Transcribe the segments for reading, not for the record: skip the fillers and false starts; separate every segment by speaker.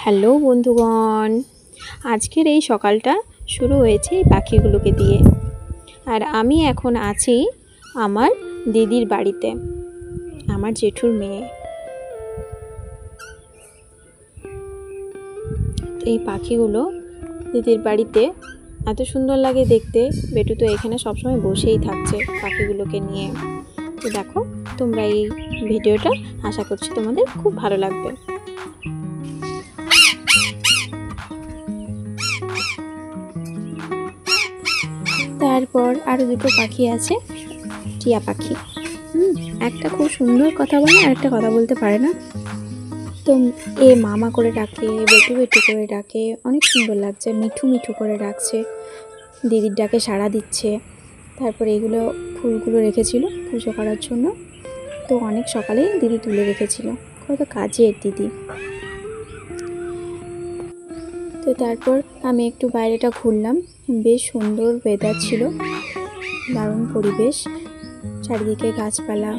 Speaker 1: Hello বন্ধুগণ, আজকের এই সকালটা শুরু হয়েছে এই পাখিগুলোকে দিয়ে। আর আমি এখন আছি আমার দিদির বাড়িতে, আমার জেঠুর মেয়ে। এই পাখিগুলো দিদির বাড়িতে এত সুন্দর লাগে দেখতে। বেটু তো এখানে সবসময় বসেই থাকছে পাখিগুলোকে নিয়ে। তো দেখো তোমরা এই ভিডিওটা, আশা করছি তোমাদের খুব ভালো লাগবে। তারপর আরও দুটো পাখি আছে, টিয়া পাখি। একটা খুব সুন্দর কথা বলে আর একটা কথা বলতে পারে না। তো এ মামা করে ডাকে, বেটু বেটু করে ডাকে, অনেক সুন্দর লাগছে। মিঠু মিঠু করে ডাকছে, দিদির ডাকে সাড়া দিচ্ছে। তারপরে এগুলো ফুলগুলো রেখেছিল পুজো করার জন্য, তো অনেক সকালেই দিদি তুলে রেখেছিল। কত কাজের দিদি। তো তারপর আমি একটু বাইরেটা ঘুরলাম, বেশ সুন্দর ওয়েদার ছিল, দারুণ পরিবেশ, চারিদিকে গাছপালা,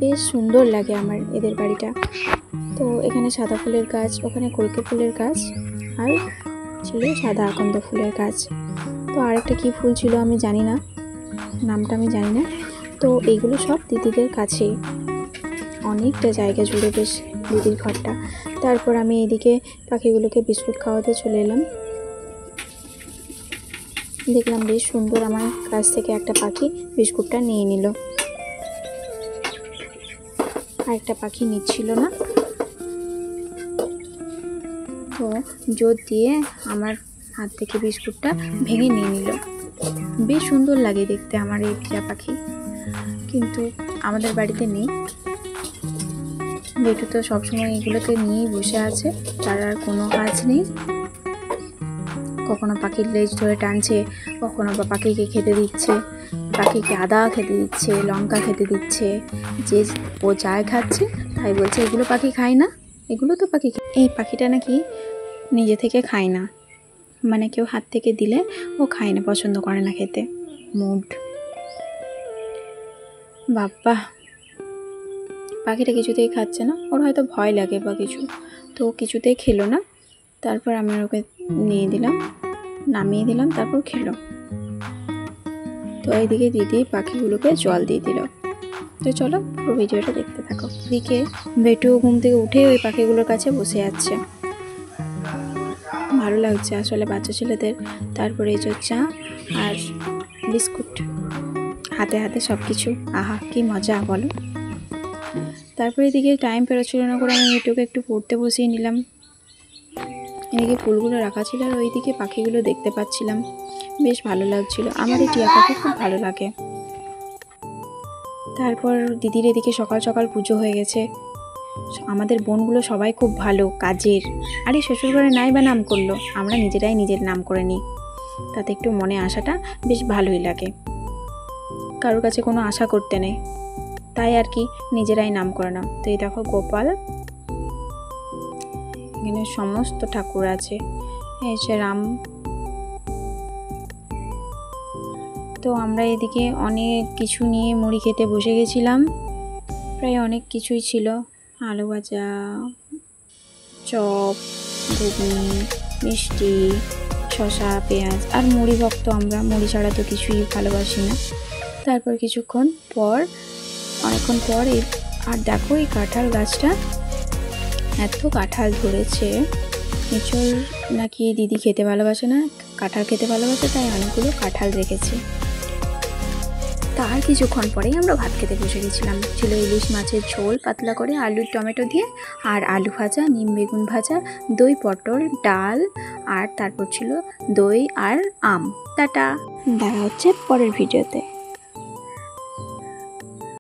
Speaker 1: বেশ সুন্দর লাগে আমার এদের বাড়িটা। তো এখানে সাদা ফুলের গাছ, ওখানে কলকে ফুলের গাছ, আর ছিল সাদা আকন্দ ফুলের গাছ। তো আরেকটা কী ফুল ছিল আমি জানি না, নামটা আমি জানি না। তো এইগুলো সব দিদিদের কাছেই, অনেকটা জায়গা জুড়ে বেশ দিদির ঘরটা। তারপর আমি এদিকে পাখিগুলোকে বিস্কুট খাওয়াতে চলে এলাম। দেখলাম বেশ সুন্দর আমার কাছ থেকে একটা পাখি বিস্কুটটা নিয়ে নিল, আরেকটা পাখি নিচ্ছিল না। তো জোর দিয়ে আমার হাত থেকে বিস্কুটটা ভেঙে নিয়ে নিল। বেশ সুন্দর লাগে দেখতে আমার এই টিয়া পাখি, কিন্তু আমাদের বাড়িতে নেই। বেটু তো সবসময় এগুলোকে নিয়েই বসে আছে, তার আর কোনো কাজ নেই। কখনো পাখির লেজ ধরে টানছে, কখনো বা পাখিকে খেতে দিচ্ছে, পাখিকে আদা খেতে দিচ্ছে, লঙ্কা খেতে দিচ্ছে। যে ও যায় খাচ্ছে, তাই বলছে এগুলো পাখি খায় না, এগুলো তো পাখি। এই পাখিটা নাকি নিজে থেকে খায় না, মানে কেউ হাত থেকে দিলে ও খায় না, পছন্দ করে না খেতে। মুড বাবা, পাখিটা কিছুতেই খাচ্ছে না, ওর হয়তো ভয় লাগে বা কিছু, তো কিছুতেই খেলো না। তারপর আমি ওকে নিয়ে দিলাম, নামিয়ে দিলাম, তারপর খেলো। তো এইদিকে দিদি পাখিগুলোকে জল দিয়ে দিল। তো চলো পুরো ভিডিওটা দেখতে থাকো। এদিকে বেটু ঘুম থেকে উঠে ওই পাখিগুলোর কাছে বসে যাচ্ছে, ভালো লাগছে আসলে বাচ্চা ছেলেদের। তারপরে এই যে চা আর বিস্কুট, হাতে হাতে সব কিছু, আহা কি মজা বলো। তারপরে এদিকে টাইম পেরোচ্ছিল না করে আমি মেয়েটুকে একটু পড়তে বসিয়ে নিলাম। এদিকে ফুলগুলো রাখা ছিল আর ওইদিকে পাখিগুলো দেখতে পাচ্ছিলাম, বেশ ভালো লাগছিল। আমার এই টিয়া পাখি খুব ভালো লাগে। তারপর দিদির এদিকে সকাল সকাল পুজো হয়ে গেছে। আমাদের বোনগুলো সবাই খুব ভালো কাজের। আরে শ্বশুরঘরে নাই বা নাম করলো, আমরা নিজেরাই নিজের নাম করে নিই, তাতে একটু মনে আশাটা বেশ ভালোই লাগে। কারোর কাছে কোনো আশা করতে নেই, তাই আর কি নিজেরাই নাম করে নাও। তো এই দেখো গোপাল, এখানে সমস্ত ঠাকুর আছে, এই যে রাম। তো আমরা এদিকে অনেক কিছু নিয়ে মুড়ি খেতে বসে গেছিলাম, প্রায় অনেক কিছুই ছিল, আলু ভাজা, চপ, ঘুগনি, মিষ্টি, শসা, পেঁয়াজ, আর মুড়ি ভক্ত আমরা, মুড়ি ছাড়া তো কিছুই ভালোবাসি না। তারপর কিছুক্ষণ পর, অনেকক্ষণ পর আর দেখো এই কাঁঠাল গাছটা এত কাঁঠাল ধরেছে। নিচল নাকি দিদি খেতে ভালোবাসে না, কাঁঠাল খেতে ভালোবাসে, তাই অনেকগুলো কাঁঠাল রেখেছে। তার কিছুক্ষণ পরেই আমরা ভাত খেতে বসে গেছিলাম। ছিল ইলিশ মাছের ঝোল পাতলা করে আলুর টমেটো দিয়ে, আর আলু ভাজা, নিম বেগুন ভাজা, দই পটল, ডাল, আর তারপর ছিল দই আর আম। টাটা, দেখা হচ্ছে পরের ভিডিওতে।